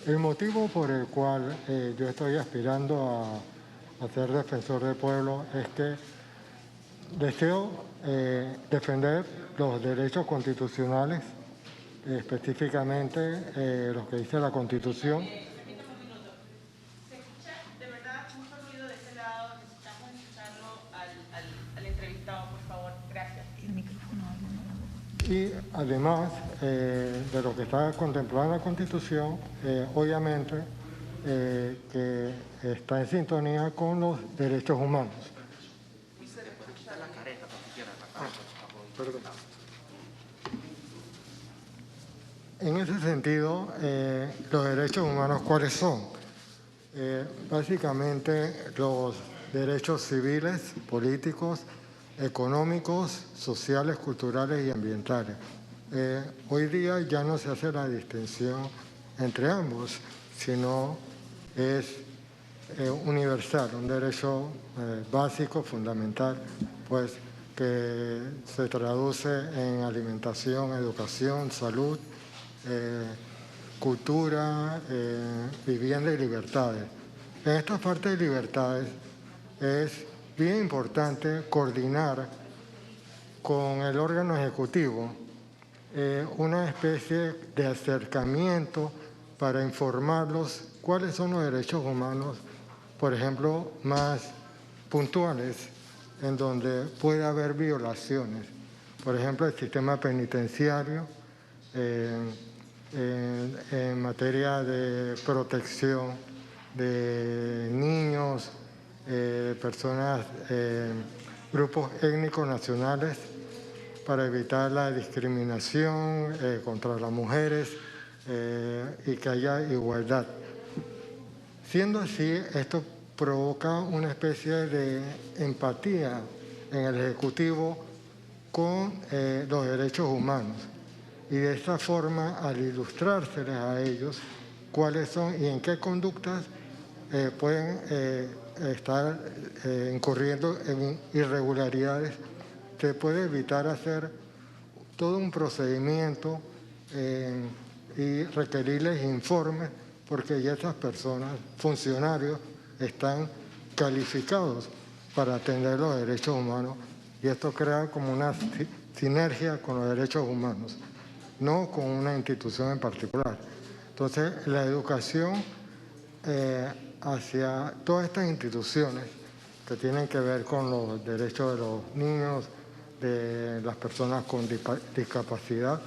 El motivo por el cual yo estoy aspirando a ser defensor del pueblo es que deseo defender los derechos constitucionales, específicamente los que dice la Constitución. Permítame un minuto. Se escucha de verdad mucho ruido de ese lado. Necesitamos escucharlo al entrevistado, por favor. Gracias. El micrófono. Y además de lo que está contemplado en la Constitución, obviamente que está en sintonía con los derechos humanos. Perdón. En ese sentido, los derechos humanos, ¿cuáles son? Básicamente los derechos civiles, políticos, económicos, sociales, culturales y ambientales. Hoy día ya no se hace la distinción entre ambos, sino es universal, un derecho básico, fundamental, pues que se traduce en alimentación, educación, salud, cultura, vivienda y libertades. En esta parte de libertades es bien importante coordinar con el órgano ejecutivo una especie de acercamiento para informarlos cuáles son los derechos humanos, por ejemplo, más puntuales, en donde puede haber violaciones. Por ejemplo, el sistema penitenciario, en materia de protección de niños, personas, grupos étnicos nacionales, para evitar la discriminación contra las mujeres y que haya igualdad. Siendo así, esto provoca una especie de empatía en el Ejecutivo con los derechos humanos. Y de esta forma, al ilustrárseles a ellos cuáles son y en qué conductas pueden estar incurriendo en irregularidades, se puede evitar hacer todo un procedimiento y requerirles informes, porque ya esas personas, funcionarios, están calificados para atender los derechos humanos, y esto crea como una sinergia con los derechos humanos, no con una institución en particular. Entonces, la educación hacia todas estas instituciones que tienen que ver con los derechos de los niños, de las personas con discapacidad,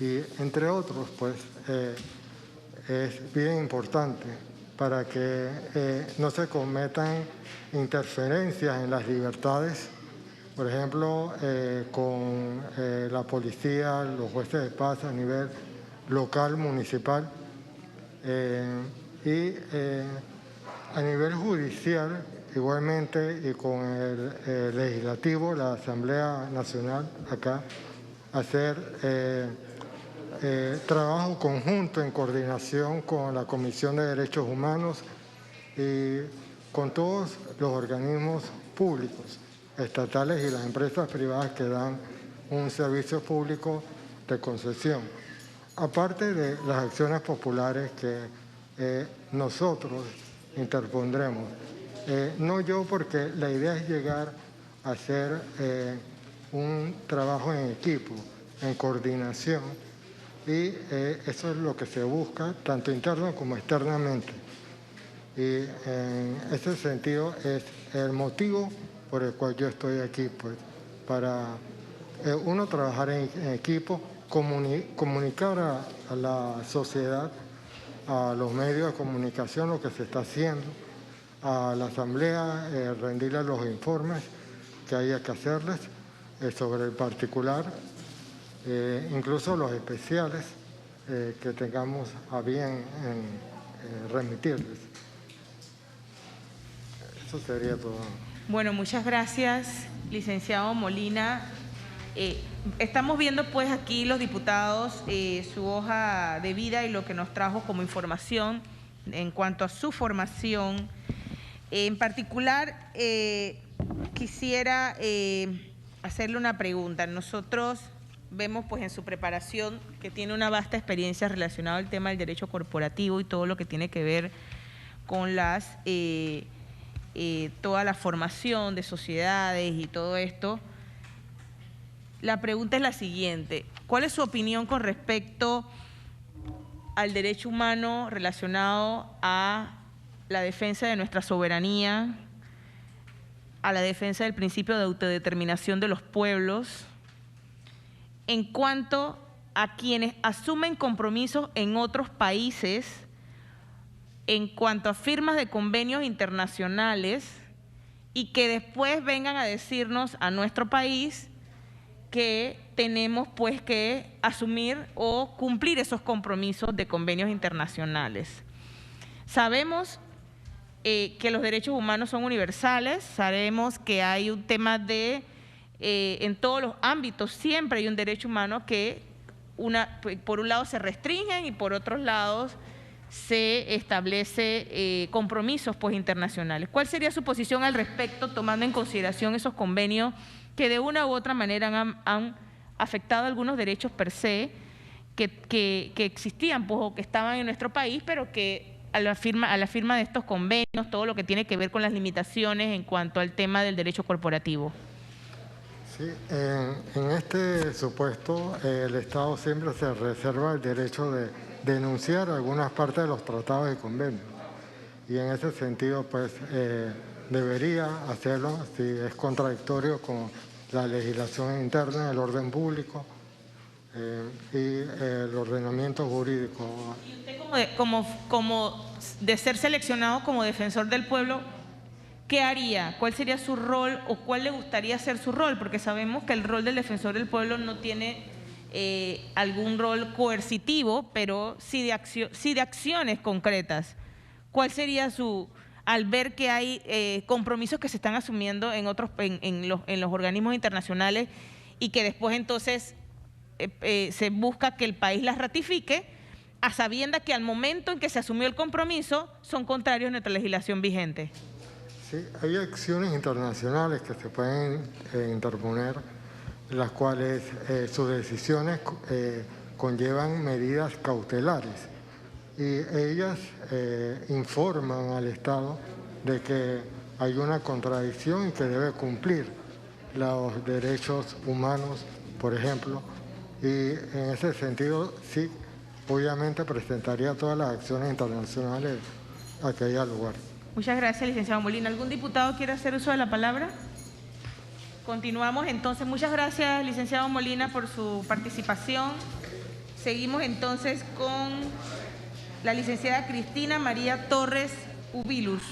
y entre otros, pues, es bien importante para que no se cometan interferencias en las libertades, por ejemplo, con la policía, los jueces de paz a nivel local, municipal, y a nivel judicial, igualmente, y con el legislativo, la Asamblea Nacional, acá, hacer trabajo conjunto en coordinación con la Comisión de Derechos Humanos y con todos los organismos públicos, estatales y las empresas privadas que dan un servicio público de concesión. Aparte de las acciones populares que nosotros interpondremos. No yo, porque la idea es llegar a hacer un trabajo en equipo, en coordinación, y eso es lo que se busca, tanto interno como externamente. Y en ese sentido es el motivo por el cual yo estoy aquí, pues, para uno trabajar en equipo, comunicar a la sociedad, a los medios de comunicación lo que se está haciendo, a la Asamblea, rendirles los informes que haya que hacerles sobre el particular, incluso los especiales que tengamos a bien en remitirles. Eso sería todo. Bueno, muchas gracias, licenciado Molina. Estamos viendo pues aquí los diputados su hoja de vida y lo que nos trajo como información en cuanto a su formación. En particular, quisiera hacerle una pregunta. Nosotros vemos pues en su preparación que tiene una vasta experiencia relacionada al tema del derecho corporativo y todo lo que tiene que ver con toda la formación de sociedades y todo esto. La pregunta es la siguiente: ¿cuál es su opinión con respecto al derecho humano relacionado a la defensa de nuestra soberanía, a la defensa del principio de autodeterminación de los pueblos, en cuanto a quienes asumen compromisos en otros países, en cuanto a firmas de convenios internacionales y que después vengan a decirnos a nuestro país que tenemos pues que asumir o cumplir esos compromisos de convenios internacionales? Sabemos que los derechos humanos son universales, sabemos que hay un tema de, en todos los ámbitos siempre hay un derecho humano que por un lado se restringen y por otros lados se establece compromisos pues internacionales. ¿Cuál sería su posición al respecto, tomando en consideración esos convenios que de una u otra manera han afectado algunos derechos per se que existían pues, o que estaban en nuestro país, pero que a la firma de estos convenios, todo lo que tiene que ver con las limitaciones en cuanto al tema del derecho corporativo? Sí, en este supuesto el Estado siempre se reserva el derecho de denunciar algunas partes de los tratados y convenios. Y en ese sentido, pues, debería hacerlo si es contradictorio con la legislación interna, el orden público y el ordenamiento jurídico. Y usted como de ser seleccionado como defensor del pueblo, ¿qué haría? ¿Cuál sería su rol o cuál le gustaría ser su rol? Porque sabemos que el rol del defensor del pueblo no tiene algún rol coercitivo, pero sí de acciones concretas. ¿Cuál sería al ver que hay compromisos que se están asumiendo en los organismos internacionales y que después entonces se busca que el país las ratifique, a sabiendas que al momento en que se asumió el compromiso son contrarios a nuestra legislación vigente? Sí, hay acciones internacionales que se pueden interponer, las cuales sus decisiones conllevan medidas cautelares y ellas informan al Estado de que hay una contradicción y que debe cumplir los derechos humanos, por ejemplo, y en ese sentido sí, obviamente presentaría todas las acciones internacionales a que haya lugar. Muchas gracias, licenciado Molina. ¿Algún diputado quiere hacer uso de la palabra? Continuamos entonces. Muchas gracias, licenciado Molina, por su participación. Seguimos entonces con la licenciada Cristina María Torres Ubiluz.